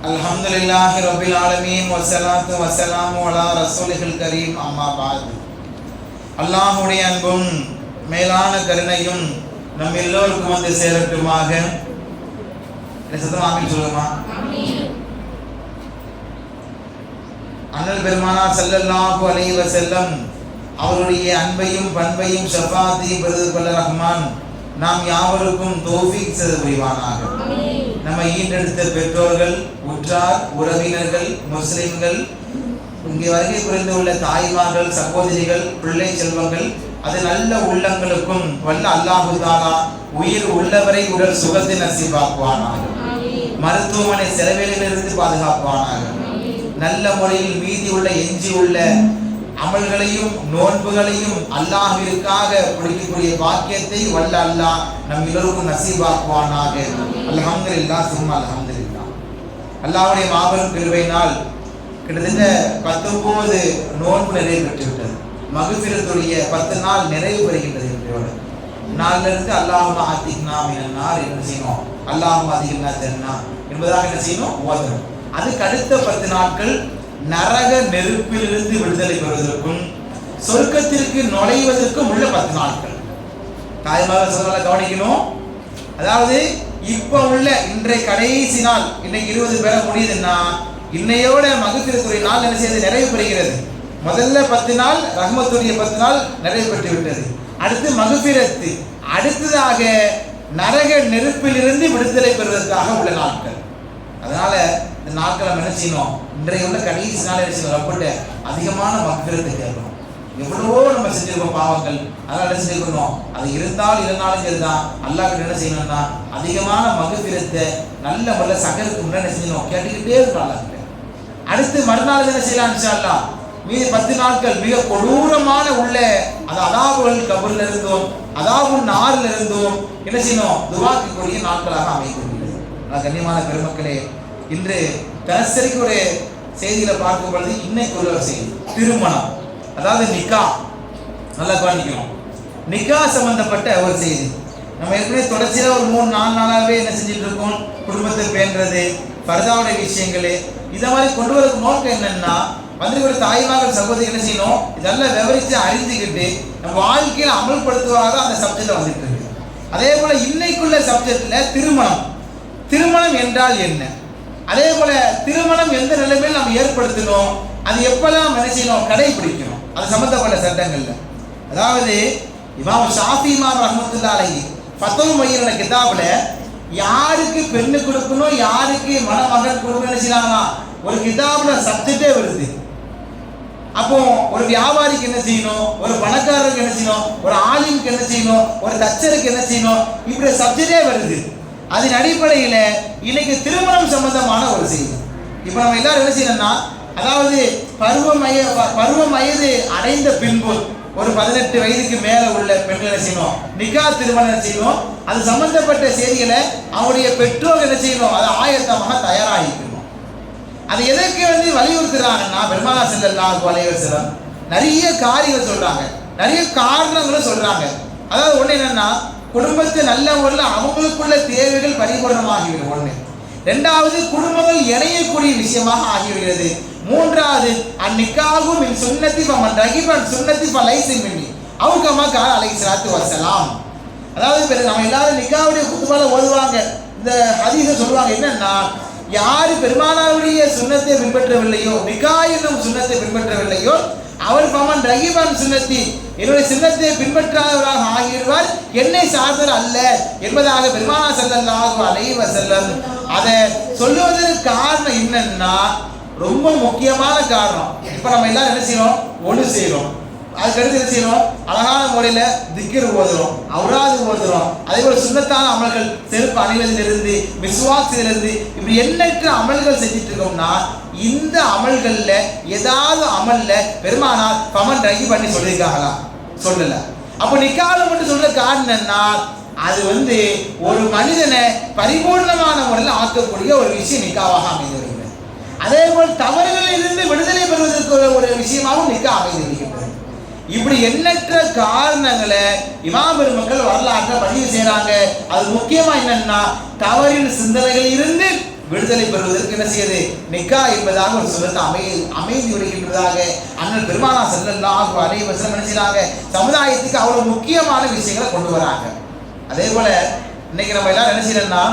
அல்ஹம்துலில்லாஹி ரப்பில் ஆலமீன் வஸ்ஸலாத்து வஸ்ஸலாமு அலா ரசூலில் கரீம் அம்மா பாத். அல்லாஹ்வுடைய அன்பும் மேலான கருணையும் நம் எல்லோருக்கும் வந்து சேரட்டுமாக. ஆமீன் சொல்லுமா. அண்ணல் பெருமானார் ஸல்லல்லாஹு அலைஹி வஸல்லம் அவருடைய அன்பையும் பண்பையும் ஷஃபாத்தையும் பெறுவது கொள்ள ரஹ்மான் நாம் யாவருக்கும் தௌஃபீக் செய்து புரிவானாக. நம்ம ஈண்டெடுத்த பெற்றோர்கள், உற்றார், உறவினர்கள், முஸ்லிம்கள், இங்கே வருகை புரிந்து உள்ள தாய்மார்கள், சகோதரிகள், பிள்ளை செல்வங்கள், அது நல்ல உள்ளங்களுக்கும் வல்ல அல்லாஹு தஆலா உயிர் உள்ளவரை உடல் சுகத்தை நசீபாக்குவானாக. மருத்துவமனை செலவிலிருந்து பாதுகாப்பானாக. நல்ல முறையில் மீதி உள்ள எஞ்சி உள்ள அமல்களையும் நோன்புகளையும் அல்லாஹ்விற்காக பிடிக்கக்கூடிய பாக்கியத்தை வல்ல அல்லாஹ் நம் எல்லோருக்கும் நசீபாக்குவானாக. அல்ஹம்துலில்லாஹ் சும்மா அல்ஹம்துலில்லாஹ். அல்லாஹ்வுடைய மாபெரும் கிருபையினால் கிட்டத்தட்ட 19 நோன்பு நிறைவு பெற்றுவிட்டது. மக்ஃபிரத்துடைய 10 நாள் நிறைவு பெறுகின்றது. இன்றையோடு நாளிலிருந்து அல்லாஹும்ம ஆத்திக்னா மினன் நார் என்ன செய்யணும், அல்லாஹும்ம ஆத்திக்னா ஜன்னா என்பதாக என்ன செய்யணும், ஓதணும். அதுக்கு அடுத்த 10 நாட்கள் நரக நெருப்பிலிருந்து விடுதலை பெறுவதற்கும் சொர்க்கத்திற்கு நுழைவதற்கும் உள்ள 10 நாட்கள். தாய்மார்கள் சொல்றத கவனிக்கணும். அதாவது இப்ப உள்ள இன்றைய கடைசி நாள், இன்னைக்கு 20 பேர முடியுதுன்னா இன்னையோட மக்ஃபிரத்துடைய நாள் என்ன செய்து நிறைவு பெறுகிறது. முதல்ல 10 நாள் ரஹ்மத்துடைய 10 நாள் நிறைவு பெற்று விட்டது. அடுத்து மக்ஃபிரத்து, அடுத்ததாக நரக நெருப்பிலிருந்து விடுதலை பெறுவதற்காக உள்ள நாட்கள். அதனால இந்த நாட்களை என்ன செய்யணும், இன்றைய உள்ள கடைசி நாள் என்ன செய்யணும், ரப்பிட்ட அதிகமான மக்ஃபிரத்தை கேட்கணும். எவ்வளவோ நம்ம செஞ்சிருக்கோம் பாவங்கள், அதனால என்ன செஞ்சிருக்கணும், அது இருந்தாலும் இல்லைனாலும் சரிதான் அல்லாஹ் என்ன செய்யணும்னா அதிகமான மக்ஃபிரத்தை நல்ல முறையில் சகருக்கு முன்னாடி செய்யணும், கேட்டுக்கிட்டே இருக்கணும். அடுத்து மறுநாள் என்ன செய்யலாம் இன்ஷா அல்லாஹ், மீதி 10 நாட்கள் மிக கொடூரமான உள்ள அது அதாபுல் கபர்ல இருந்தோம், அதாபு நார்ல இருந்தோம் என்ன செய்யணும், துஆக்குரிய நாட்களாக அமைகிறது. கண்ணியமான பெருமக்களே, இன்று தினசரிக்கு ஒரு செய்தியில பார்க்கும் பொழுது இன்னைக்கு ஒரு செய்தி திருமணம், அதாவது நிக்கா. நல்லா கவனிக்கணும், நிக்கா சம்பந்தப்பட்ட ஒரு செய்தி. நம்ம ஏற்கனவே தொடர்ச்சியாக ஒரு 3-4 நாளாகவே என்ன செஞ்சுட்டு இருக்கோம், குடும்பத்தை பேணுறது, பர்தாவுடைய விஷயங்களே இதை மாதிரி கொண்டு வரதுக்கு நோக்கம் என்னன்னா, வந்து ஒரு தாய்மார்கள் சகோதரி என்ன செய்யணும், இதெல்லாம் விவரித்து அறிந்துக்கிட்டு நம்ம வாழ்க்கையில் அமல்படுத்துவாக அந்த சப்ஜெக்ட்ல வந்துட்டு இருக்கு. அதே போல இன்னைக்குள்ள சப்ஜெக்ட்ல திருமணம், திருமணம் என்றால் என்ன, அதே போல திருமணம் எந்த நிலைமையில் நம்ம ஏற்படுத்தணும், அது எப்பெல்லாம் என்ன செய்யணும், கடைபிடிக்கணும், அது சம்பந்தப்பட்ட சட்டங்கள்ல. அதாவது இமாம் ஷாஃபி இமாம் ரஹ்மத்துல்லாஹி அலைஹி ஃபத்வா மொய்யின கிதாபுல யாருக்கு பெண்ணு கொடுக்கணும், யாருக்கு மணமகன் கொடுக்கணும் செய்யலாமா ஒரு கிதாபுல சப்ஜெக்டே வருது. அப்போ ஒரு வியாபாரிக்கு என்ன செய்யணும், ஒரு பணக்காரருக்கு என்ன செய்யணும், ஒரு ஆலிமுக்கு என்ன செய்யணும், ஒரு தச்சருக்கு என்ன செய்யணும், இப்படி சப்ஜெக்டே வருது. அதன் அடிப்படையில இன்னைக்கு திருமணம் சம்பந்தமான ஒரு செய்தி. இப்ப நம்ம எல்லாரும் என்ன செய்யணும்னா, அதாவது பருவம் வயது அடைந்த பின்பு ஒரு 18 வயதுக்கு மேல உள்ள பெண்கள் என்ன செய்யணும், நிக்கா திருமணம் செய்யணும். அது சம்பந்தப்பட்ட செய்திகளை அவருடைய பெற்றோர் என்ன செய்யணும், அதை ஆயத்தமாக தயாராகிக்கணும். அது எதற்கு வலியுறுத்துறாங்கன்னா, பெருமானார் ஸல்லல்லாஹு அலைஹி வஸல்லம் நிறைய காரியங்கள் சொல்றாங்க, நிறைய காரணங்களும் சொல்றாங்க. அதாவது ஒண்ணு என்னன்னா, குடும்பத்தை நல்ல முறையில் அவங்களுக்குள்ள தேவைகள் பரிபூர்ணமாகிவிடும். ஒண்ணு. ரெண்டாவது, குடும்பங்கள் இணையக்கூடிய விஷயமாக ஆகிவிடுகிறது. மூன்றாவது, அந்நிக்காகு மின் சுன்னத்தி ஃபமன் ரகிபன் சுன்னத்தி ஃபலைஸ மின்னி அவு கமா கால அலைஹிஸ்ஸலாத்து வஸ்ஸலாம். அதாவது நம்ம எல்லாரும் நிக்காவுடைய குத்துபால ஓதுவாங்க, இந்த ஹதீஸை சொல்லுவாங்க. என்னன்னா, யாரு பெருமானாருடைய சுன்னத்தை பின்பற்றவில்லையோ, நிக்கா என்னும் சுன்னத்தை பின்பற்றவில்லையோ, அவர் ஃபமன் ரகிபன் சுன்னத்தி என்னுடைய சுன்னத்தை பின்பற்றாதவராக ஆகிடுவார், என்னை சார்ந்தவர் அல்ல என்பதாக பெருமானார் ஸல்லல்லாஹு அலைஹி வஸல்லம் அதை சொல்லுவதற்கு காரணம் என்னன்னா, ரொம்ப முக்கியமான காரணம். இப்ப நம்ம எல்லாரும் என்ன செய்யறோம், ஒண்ணு செய்யறோம். அதுக்கடுத்து என்ன செய்யறோம், அழகான முறையில திக்ர் ஓதுறோம், அவுராது ஓதுறோம். அதே போல சுன்னத்தான அமல்கள், செருப்பு அணிவதிலிருந்து மிஸ்வாக்கிலிருந்து இப்படி எண்ணற்ற அமல்கள் செஞ்சுட்டு இருக்கோம்னா, இந்த அமல்கள்ல ஏதாவது அமல்ல பெருமானார் ஃபமன் ரகி பண்ணி சொல்லியிருக்காங்களா, சொல்லல. அப்ப நிக்கால மட்டும் சொல்ற காரணம் என்ன, அது ஒரு மனிதனை பரிபூர்ணமான முறையில் ஆக்கக்கூடிய ஒரு விஷயம் நிக்காவாக அமைந்து வருகிறது. அதே போல் தவறுகளில் இருந்து விடுதலை பெறுவதற்கு ஒரு விஷயமாகவும் நிக்கா அமைந்து வருகிறது. இப்படி எண்ணற்ற காரணங்களை இமாம் பெருமக்கள் வரலாற்றை பதிவு செய்யறாங்க. அது முக்கியமா என்னன்னா, தவறின் சிந்தனைகளில் இருந்து விடுதலை பெறுவதற்கு என்ன செய்யுது, நிக்கா என்பதாக ஒரு சுரத்தை அமைதி உடைகின்றதாக அண்ணல் பெருமானா ஸல்லல்லாஹு அலைஹி வஸல்லம் என்ன செய்றாங்க, சமுதாயத்துக்கு அவ்வளவு முக்கியமான விஷயங்களை கொண்டு வராங்க. அதே போல இன்னைக்கு நம்ம எல்லாரும் என்ன செய்யறோம்னா,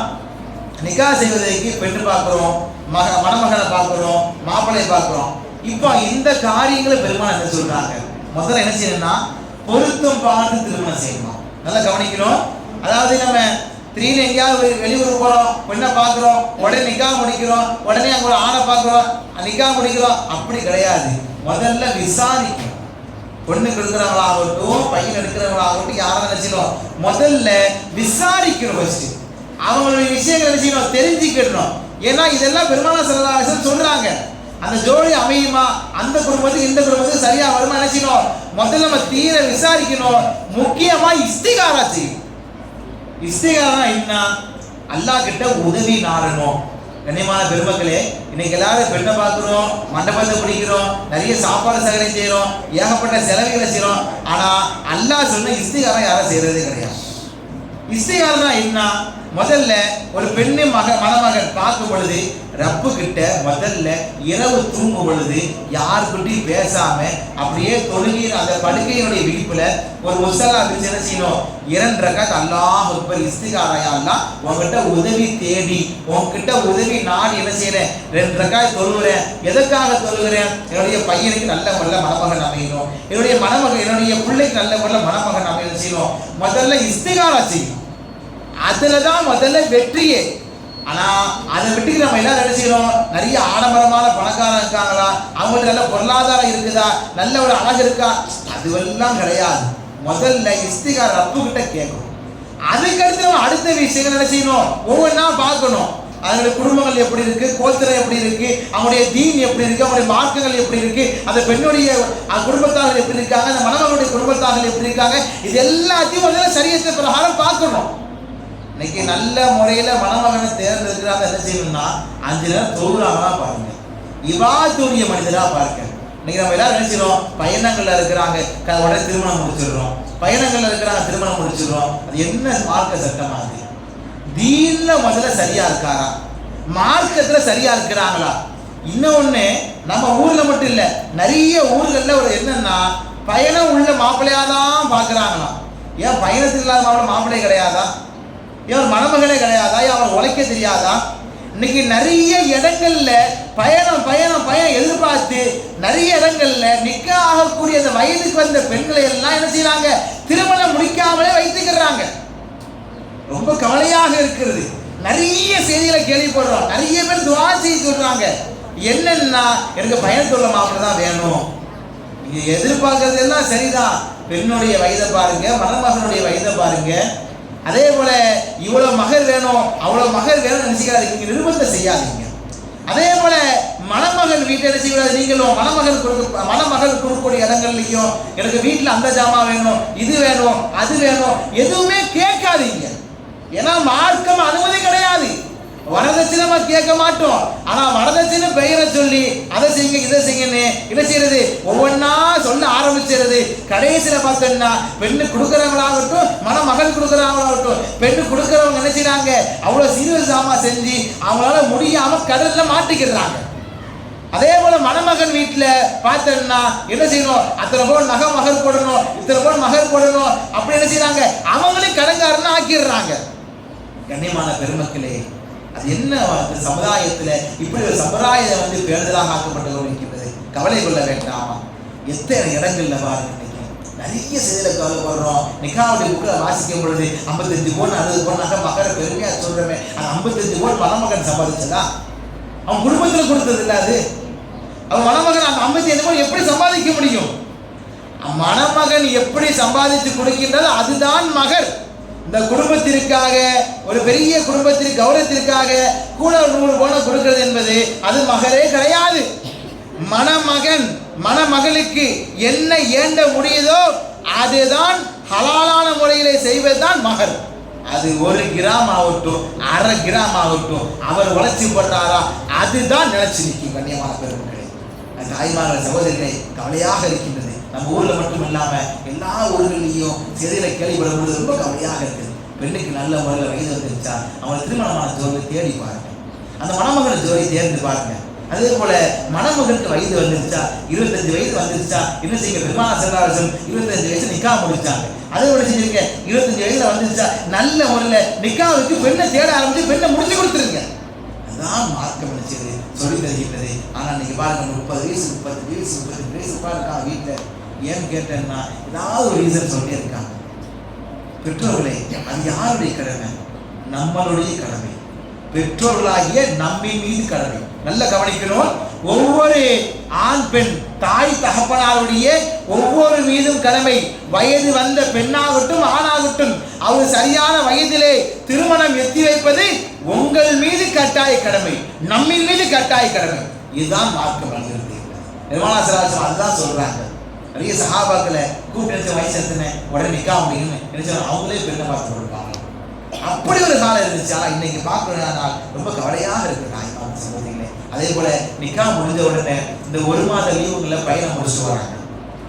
நிக்கா செய்வதற்கு பெண்ணு பார்க்கிறோம், மணமகனை பார்க்கிறோம், மாப்பிள்ளை பார்க்கிறோம். இப்போ இந்த காரியங்களை பெருமாள் என்ன சொல்றாங்க, முதல்ல என்ன செய்யணும்னா பொருத்தம் பார்த்து திருமணம் செய்யணும். நல்லா கவனிக்கிறோம். அதாவது நம்ம திடீர்னு எங்கேயாவது வெளியூர் போறோம், பெண்ணை பார்க்கிறோம், உடனே நிக்கா முடிக்கிறோம், உடனே அங்க ஒரு ஆணை பார்க்கிறோம், நிக்கா முடிக்கிறோம், அப்படி கிடையாது. முதல்ல விசாரிக்கணும். பொண்ணுக்கு எடுக்கிறவங்களாகட்டும், பையன் எடுக்கிறவங்களாகட்டும், யாரும் நினைச்சிடும், முதல்ல விசாரிக்கணும். ஃபர்ஸ்ட் அவங்களுடைய விஷயங்கள் நினைச்சிடும், தெரிஞ்சுக்கணும். ஏன்னா இதெல்லாம் பெருமானா ஸல்லல்லாஹு அலைஹி வஸல்லம் சொல்றாங்க. அந்த ஜோடி அமையுமா, அந்த குடும்பத்துக்கு இந்த குடும்பத்துக்கு சரியா வருமா நினைச்சிடும். முதல்ல நம்ம தீர விசாரிக்கணும். முக்கியமா இஸ்திகாரா செய்யணும். இஸ்திகாரா என்ன, அல்லாஹ் கிட்ட உதவி நாடணும். கண்ணியமான பெருமக்களே, இன்னைக்கு எல்லாரும் பெண்ணை பார்க்கிறோம், மண்டபத்தை பிடிக்கிறோம், நிறைய சாப்பாடு சகலை செய்யறோம், ஏகப்பட்ட செலவுகளை செய்யறோம். ஆனா அல்லாஹ் சொன்ன இஸ்திகாரா யாரும் செய்யறதே கிடையாது. இஸ்திகாரா என்ன, முதல்ல ஒரு பெண்ணு மணமகன் பார்க்கும் பொழுது ரப்பு கிட்ட முதல்ல இரவு தூங்கும் பொழுது யாருக்கிட்டையும் பேசாம அப்படியே தொழுகிற அந்த படுக்கையினுடைய விழிப்புல ஒரு முசல்லா வச்சு என்ன செய்யணும், 2 ரக்காத் அல்லாஹ் அக்பர் இஸ்திகாரா, அல்லாஹ் உங்ககிட்ட உதவி தேடி உங்ககிட்ட உதவி நாடி என்ன செய்யறேன், 2 ரக்காத் தொழுகிறேன். எதற்காக தொழுகிறேன், என்னுடைய பையனுக்கு நல்ல முறையில் மணமகன் அமையணும், என்னுடைய பிள்ளைக்கு நல்ல முறையில் மணமகன் அமையணும் செய்யணும். முதல்ல இஸ்திகாரா செய்யணும். அதுலதான் முதல்ல வெற்றியே. ஆனா அதை விட்டுக்கு நம்ம எல்லாரும் என்ன செய்யறோம், நிறைய ஆடம்பரமான பணக்காரன் இருக்காங்களா, அவங்களுக்கு நல்ல பொருளாதாரம் இருக்குதா, நல்ல ஒரு அழகு இருக்கா, அதுவெல்லாம் கிடையாது. முதல்ல இஸ்திகார் ரப்பு கிட்ட கேட்கணும். அதுக்கடுத்து நம்ம அடுத்த விஷயங்கள் என்ன செய்யணும், ஒவ்வொன்றா பார்க்கணும். அவங்களுடைய குடும்பங்கள் எப்படி இருக்கு, கோத்திரம் எப்படி இருக்கு, அவங்களுடைய தீன் எப்படி இருக்கு, அவங்களுடைய மார்க்கங்கள் எப்படி இருக்கு, அந்த பெண்ணுடைய குடும்பத்தார்கள் எப்படி இருக்காங்க, அந்த மணமகளுடைய குடும்பத்தார்கள் எப்படி இருக்காங்க, இது எல்லாத்தையும் முதல்ல சரியத்தை பிரகாரம் பார்க்கணும். இன்னைக்கு நல்ல முறையில மணமகனை தேர்ந்தெடுக்கிறாங்க. என்ன செய்யணும்னா 5 நேரம் தொழுகிறாங்களா பாருங்க, இவாத்துடைய மனிதரா பாருங்க. இன்னைக்கு நம்ம எல்லாரும் நினைச்சிடும், பயணங்கள்ல இருக்கிறாங்க, உடனே திருமணம் முடிச்சிடுறோம், பயணங்கள்ல இருக்கிறாங்க, திருமணம் முடிச்சிடுறோம். அது என்ன மார்க்க சட்டமா? அது தீன்ல முதல்ல சரியா இருக்காரா, மார்க்கத்துல சரியா இருக்கிறாங்களா? இன்னொன்னு, நம்ம ஊர்ல மட்டும் இல்ல, நிறைய ஊர்கள்ல ஒரு என்னன்னா, பயணம் உள்ள மாப்பிள்ளையாதான் பாக்குறாங்களாம். ஏன் பயணத்தில் இல்லாத மாப்பிள்ளை கிடையாதா? ஏன் மணமகனே கிடையாதா? அவன் உழைக்க தெரியாதா? இன்னைக்கு நிறைய இடங்கள்ல பயணம் எதிர்பார்த்து நிறைய இடங்கள்ல நிக்க ஆகக்கூடிய அந்த வயதுக்கு வந்த பெண்களை எல்லாம் என்ன செய்யறாங்க, திருமணம் முடிக்காமலே வைத்துக்கிறாங்க. ரொம்ப கவலையாக இருக்கிறது. நிறைய செய்திகளை கேள்விப்படுறோம். நிறைய பேர் துவா செய்ய சொல்றாங்க. என்னன்னா, எனக்கு பயணத்துள்ள மாப்பிள்ளை தான் வேணும். நீங்க எதிர்பார்க்கறது எல்லாம் சரிதான். பெண்ணுடைய வயதை பாருங்க, மணமகனுடைய வயதை பாருங்க. அதே போல இவ்வளவு மகர் வேணும், அவ்வளவு மகர் வேணும் நினைச்சுக்காதீங்க, நிர்பந்தம் செய்யாதீங்க. அதே போல மணமகன் வீட்டை என்ன செய்யக்கூடாது, நீங்களும் மணமகள் கொடுக்கக்கூடிய இடங்கள்லையும் எனக்கு வீட்டில் அந்த ஜாமா வேணும், இது வேணும், அது வேணும், எதுவுமே கேட்காதீங்க. ஏன்னா மார்க்கம் அனுமதி கிடையாது. வரதட்சணை கேட்க மாட்டோம். ஆனா வரதட்சணை பெயரை சொல்லி அதை செய்யுங்க இதை செய்யுன்னு என்ன செய்யறது, ஒவ்வொன்னா சொல்ல ஆரம்பிச்சிருது. கடைசியில பார்த்தோம்னா பெண்ணு கொடுக்கறவங்களாகட்டும், மணமகன் கொடுக்கறவங்களாகட்டும், பெண்ணு கொடுக்கறவங்க என்ன செய்யறாங்க, அவ்வளவு சிறு சாமா செஞ்சு அவங்களால முடியாம கடல்ல மாட்டிக்கிறாங்க. அதே போல மணமகன் வீட்டுல பார்த்தோம்னா என்ன செய்யணும், அத்தனை போல் மகர் போடணும், இத்தனை போல் மகர் போடணும், அப்படி என்ன செய்யறாங்க, அவங்களே கடன்காரன்னு ஆக்கிடுறாங்க. கண்ணியமான பெருமக்களே, அது என்ன சமுதாயத்துல இப்படி ஒரு சம்பிரதாயம் பேணுதலாக ஆக்கப்பட்டு கொண்டிருக்கிறது. கவலை கொள்ள வேண்டாமா? எத்தனை இடங்கள்ல பாருங்க, நிறைய செய்தியில கவலைப்படுறோம். நிக்காவுடைய புக்கில் வாசிக்கும் பொழுது 55 கோடி 60 கோடி நகை மகரை பெருமையா சொல்றமே, அந்த 55 கோடி மணமகன் சம்பாதிச்சதா? அவன் குடும்பத்துல கொடுத்தது இல்ல. அது அவன் மணமகன் அந்த 55 கோடி எப்படி சம்பாதிக்க முடியும்? மணமகன் எப்படி சம்பாதித்து கொடுக்கின்றது, அதுதான் மகர். இந்த குடும்பத்திற்காக, ஒரு பெரிய குடும்பத்திற்கு கௌரவத்திற்காக கூட 100 பவுன் கொடுக்கிறது என்பது அது மகரே கிடையாது. மணமகன் மணமகளுக்கு என்ன ஏண்ட முடியுதோ அதுதான் ஹலாலான முறையிலே செய்வதுதான் மகர். அது 1 கிராம் ஆகட்டும், 1/2 கிராம் ஆகட்டும், அவர் உழைச்சி போட்டாரா அதுதான் நினைச்சு நிற்கும். கண்ணியமான பெருமக்களே, தாய்மார்கள் சகோதரிகளே, கவலையாக இருக்கின்றது. நம்ம ஊர்ல மட்டும் இல்லாம எல்லா ஊர்களிலையும் செய்திகளை கேள்விப்படும்போது ரொம்ப கவலையாக இருக்குது. பெண்ணுக்கு நல்ல முறையில் வயது வந்துருச்சா, அவங்களை திருமணமான தேடி பாருங்க. அந்த மணமகன் ஜோடி தேர்ந்து பாருங்க. அதே போல மணமகனுக்கு வயது வந்துருச்சா, 25 வயது வந்துருச்சா, என்ன செய்யுங்க, பெருமானார் ஸல்லல்லாஹு அலைஹி வஸல்லம் 25 வயசு நிக்கா முடிச்சாங்க. அதே போல செஞ்சிருங்க, 25 வயதுல வந்துருச்சா நல்ல முறையில் நிக்காவுக்கு பெண்ணை தேட ஆரம்பிச்சு பெண்ணை முடிச்சு கொடுத்துருங்க. அதுதான் மார்க்கம் நினைச்சது சொல்லி தருகின்றது. ஆனால் இன்னைக்கு பாருங்க 30 வயசு 30 வயசு 35 வயசு இருக்காங்க வீட்டில். ஏன்னு கேட்டேன்னா ஏதாவது ஒரு ரீசன் சொல்லிட்டே இருக்காங்க. பெற்றோர்களே, அது யாருடைய கடமை? நம்மளுடைய கடமை. பெற்றோர்களாகிய நம்மின் மீது கடமை. நல்ல கவனிக்கணும். ஒவ்வொரு ஆண் பெண் தாய் தகப்பனாருடைய ஒவ்வொரு மீதும் கடமை. வயது வந்த பெண்ணாகட்டும் ஆணாகட்டும், அவர் சரியான வயதிலே திருமணம் எத்தி வைப்பது உங்கள் மீது கட்டாய கடமை, நம்மின் மீது கட்டாய கடமை. இதுதான் மார்க்கம் வலியுறுத்தி பெருமானார் ஸல்லல்லாஹு அலைஹி வஸல்லம் அதுதான் சொல்றாங்க. நிறைய சஹாபாக்களை கூப்பிட்டு வயசு எத்தனை உடனே நிக்கா முடியும்னு நினைச்சு அவங்களே பெண்ணை பார்த்து கொடுப்பாங்க. அப்படி ஒரு காலம் இருந்துச்சு. ஆனால் இன்னைக்கு பார்க்கறதுனால ரொம்ப கவலையாக இருக்கு தாய்மார் சகோதரிகளே. அதே போல நிக்கா முடிஞ்ச உடனே இந்த 1 மாத லீவுகளை பயணம் முடிச்சுட்டு வராங்க.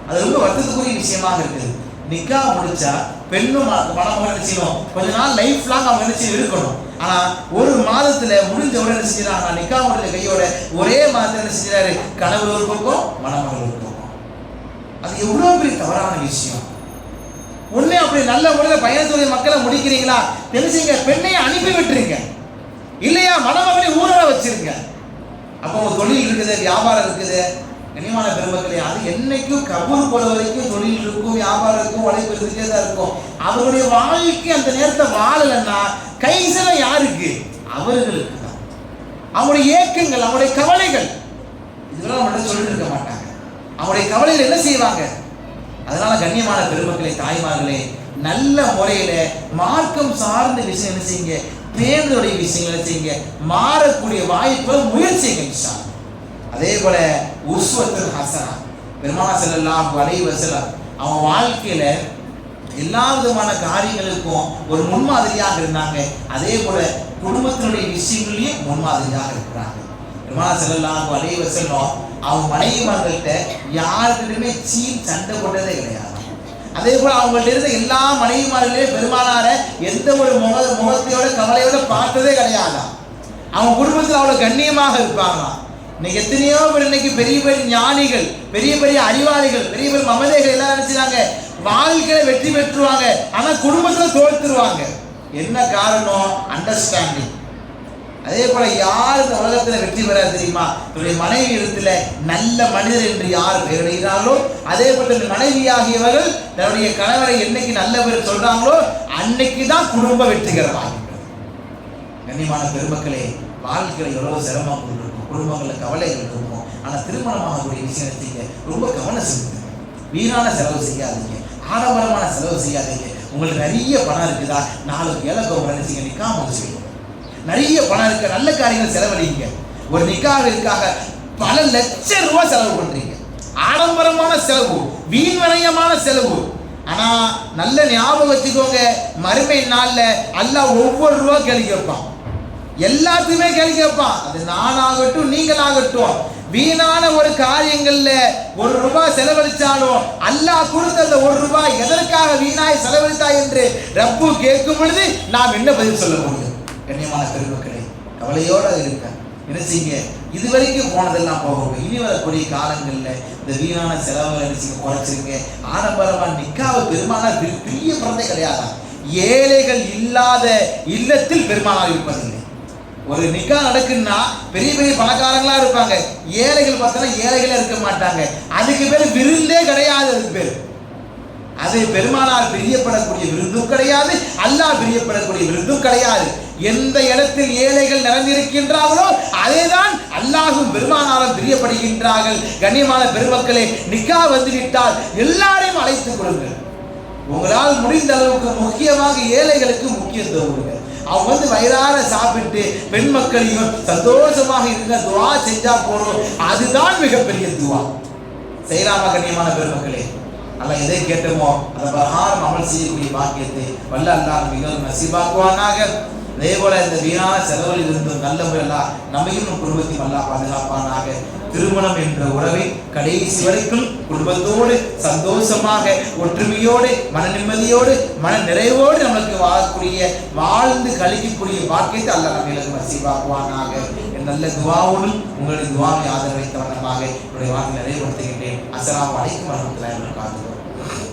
அது ரொம்ப வருத்தத்துக்குரிய விஷயமாக இருக்குது. நிக்கா முடிச்சா பெண்ணும் மணமகன் நினைச்சிடும் கொஞ்ச நாள் லைஃப் லாங் அவங்க நினைச்சு இருக்கணும். ஆனா 1 மாதத்துல முடிஞ்ச உடனே செஞ்சிடாங்க. நிக்கா முடிஞ்ச கையோட ஒரே மாதத்துல என்ன செஞ்சாரு, கணவர் ஒரு பக்கம் மணமகன் ஒரு பக்கம். அது எவ்வளவு பெரிய தவறான விஷயம். ஒண்ணு அப்படி நல்ல முறையில் பயணத்துறை மக்களை முடிக்கிறீங்களா, தெரிஞ்சுங்க, பெண்ணையை அனுப்பி விட்டுருங்க. இல்லையா மணமகனை ஊரட வச்சிருங்க. அப்போ உங்க தொழில் இருக்குது, வியாபாரம் இருக்குது. கனிமான பெருமக்களே, அது என்னைக்கும் கபூர் போற வரைக்கும் தொழில் இருக்கும், வியாபாரம் இருக்கும், உழைப்பு இருந்துட்டே தான் இருக்கும். அவருடைய வாழ்க்கை அந்த நேரத்தை வாழலைன்னா கைசல யாருக்கு? அவர்களுக்கு தான். அவங்களுடைய ஏக்கங்கள், அவங்களுடைய கவலைகள் இதெல்லாம் அவங்கள்ட்ட சொல்லிட்டு இருக்க மாட்டாங்க. அவங்களுடைய கவலைகள் என்ன செய்வாங்க? அதனால கண்ணியமான பெருமக்களே, தாய்மார்களே, நல்ல முறையில மார்க்கம் சார்ந்த விஷயம் என்ன செய்யுங்க, பேருடைய விஷயங்களை செய்யுங்க, மாறக்கூடிய வாய்ப்புகளை முயற்சிங்க. அதே போல உஸ்வத்துல் ஹஸனா பெருமானார் ஸல்லல்லாஹு அலைஹி வஸல்லம் அவங்க வாழ்க்கையில எல்லா விதமான காரியங்களுக்கும் ஒரு முன்மாதிரியாக இருந்தாங்க. அதே போல குடும்பத்தினுடைய விஷயங்களையும் முன்மாதிரியாக இருக்கிறாங்க. பெருமானார் ஸல்லல்லாஹு அலைஹி வஸல்லம் அவங்க மனைவிமார்கள்ட்ட யாருக்கிட்டுமே சண்டை போட்டதே கிடையாது. அதே போல அவங்கள்ட்ட இருந்த எல்லா மனைவிமார்களே பெருமானார எந்த ஒரு முகத்தையோட கவலையோட பார்த்ததே கிடையாது. அவங்க குடும்பத்தில் அவ்வளவு கண்ணியமாக இருப்பாங்க. இன்னைக்கு எத்தனையோ பேர் இன்னைக்கு பெரிய பெரிய ஞானிகள், பெரிய பெரிய அறிவாளிகள், பெரிய பெரிய மமதைகள் எல்லாம் நினைச்சாங்க வாழ்க்கையில வெற்றி பெற்றுவாங்க, ஆனா குடும்பத்துல தோற்றுருவாங்க. என்ன காரணம்? அண்டர்ஸ்டாண்டிங். அதே போல யார் இந்த உலகத்துல வெற்றி பெற தெரியுமா? தன்னுடைய மனைவி இடத்துல நல்ல மனிதர் என்று யார் பெயரிடுகிறார்களோ, அதே போல தன்னுடைய மனைவியாகியவர்கள் தன்னுடைய கணவரை என்னைக்கு நல்ல பேர் சொல்றாங்களோ அன்னைக்கு தான் குடும்ப வெற்றிகரமாக. கண்ணியமான பெருமக்களே, வாழ்க்கையில எவ்வளவு சிரமம் இருக்கும், குடும்பங்கள்ல கவலைகள் இருக்கும். ஆனா திருமணமாகக்கூடிய விஷயத்தை ரொம்ப கவனம் செலுத்துங்க. வீணான செலவு செய்யாதீங்க, ஆடம்பரமான செலவு செய்யாதீங்க. உங்களுக்கு நிறைய பணம் இருக்குதா, 4 ஏழை நினைச்சீங்க நிக்கா முடிச்சு. நிறைய பணம் இருக்க நல்ல காரியங்கள் செலவழிங்க. ஒரு நிக்காவிற்காக பல லட்சம் ரூபாய் செலவு பண்றீங்க. ஆடம்பரமான செலவு, வீண்வரையமான செலவு. ஆனா நல்ல ஞாபகம் வச்சுக்கோங்க, மறுமை நாள்ல அல்லாஹ் ஒவ்வொரு ரூபா கேள்வி கேட்பான். எல்லாத்தையுமே கேள்வி கேட்பான். அது நானாகட்டும் நீங்களாகட்டும். வீணான ஒரு காரியங்கள்ல 1 ரூபாய் செலவழிச்சாலும் அல்லாஹ் கொடுத்த அந்த 1 ரூபாய் எதற்காக வீணாய் செலவழித்தாய் என்று ரப்பு கேட்கும் பொழுது நாம் என்ன பதில் சொல்ல முடியும்? கண்ணியமான பெருமக்களே, கவலையோடு இருக்க நினைச்சீங்க, இதுவரைக்கும் போனதெல்லாம் போகும். இனி வரக்கூடிய காலங்கள்ல இந்த வீணான செலவுகளை நினைச்சீங்க குறைச்சிருங்க. ஆடம்பரமான நிக்காவை பெருமானார் பிரியப்படுறதே கிடையாது. ஏழைகள் இல்லாத இல்லத்தில் பெருமானார் இருப்பதில்லை. ஒரு நிக்கா நடக்குன்னா பெரிய பெரிய பணக்காரங்களா இருப்பாங்க, ஏழைகள் பார்த்தா ஏழைகளே இருக்க மாட்டாங்க. அதுக்கு பேர் விருந்தே கிடையாது. அதுக்கு பேர் அது பெருமானார் பிரியப்படக்கூடிய விருந்தும் கிடையாது, அல்லாஹ் பிரியப்படக்கூடிய விருந்தும் கிடையாது. எந்த இடத்தில் ஏழைகள் நிறைந்திருக்கின்றார்களோ அதேதான் அல்லாஹும் பெருமானாரும் பிரியப்படுகின்றார்கள். கண்ணியமான பெருமக்களே, நிக்கா வந்துவிட்டால் எல்லாரையும் அழைத்துக் கொள்ளுங்கள். உங்களால் முடிந்த அளவுக்கு முக்கியமாக ஏழைகளுக்கு முக்கியத்துவம் கொடுங்க. அவங்க வயிறார சாப்பிட்டு பெண் மக்களையும் சந்தோஷமாக இருக்க துவா செஞ்சா போறோம். அதுதான் மிகப்பெரிய துவா. செய்யலாமா கண்ணியமான பெருமக்களே? அல்லாஹ் எதை கேட்டோமோ அதை பிரகாரம் அமல் செய்யக்கூடிய பாக்கியத்தை வல்ல அல்லாஹ் மிகவும் நசீபாக்குவானாக. அதே போல இந்த வீணான செலவில் இருந்தும் நல்ல முறையெல்லாம் நம்மையும் நம் குடும்பத்தையும் அல்லாஹ் பாதுகாப்பானாக. திருமணம் என்ற உறவை கடைசி வரைக்கும் குடும்பத்தோடு சந்தோஷமாக ஒற்றுமையோடு மன நிம்மதியோடு மன நிறைவோடு நமக்கு வாழக்கூடிய வாழ்ந்து கழிக்கக்கூடிய பாக்கியத்தை அல்லாஹ் நம்மளுக்கு நசீபாக்குவானாக. நல்ல துவாவோடும் உங்களுடைய துவாவை ஆதரவைத்த வண்ணமாக என்னுடைய வார்த்தை நிறைவுபடுத்துகின்றேன். அஸ்ஸலாமு அலைக்கும் வரஹ்மத்துல்லாஹி வபரகாத்துஹு.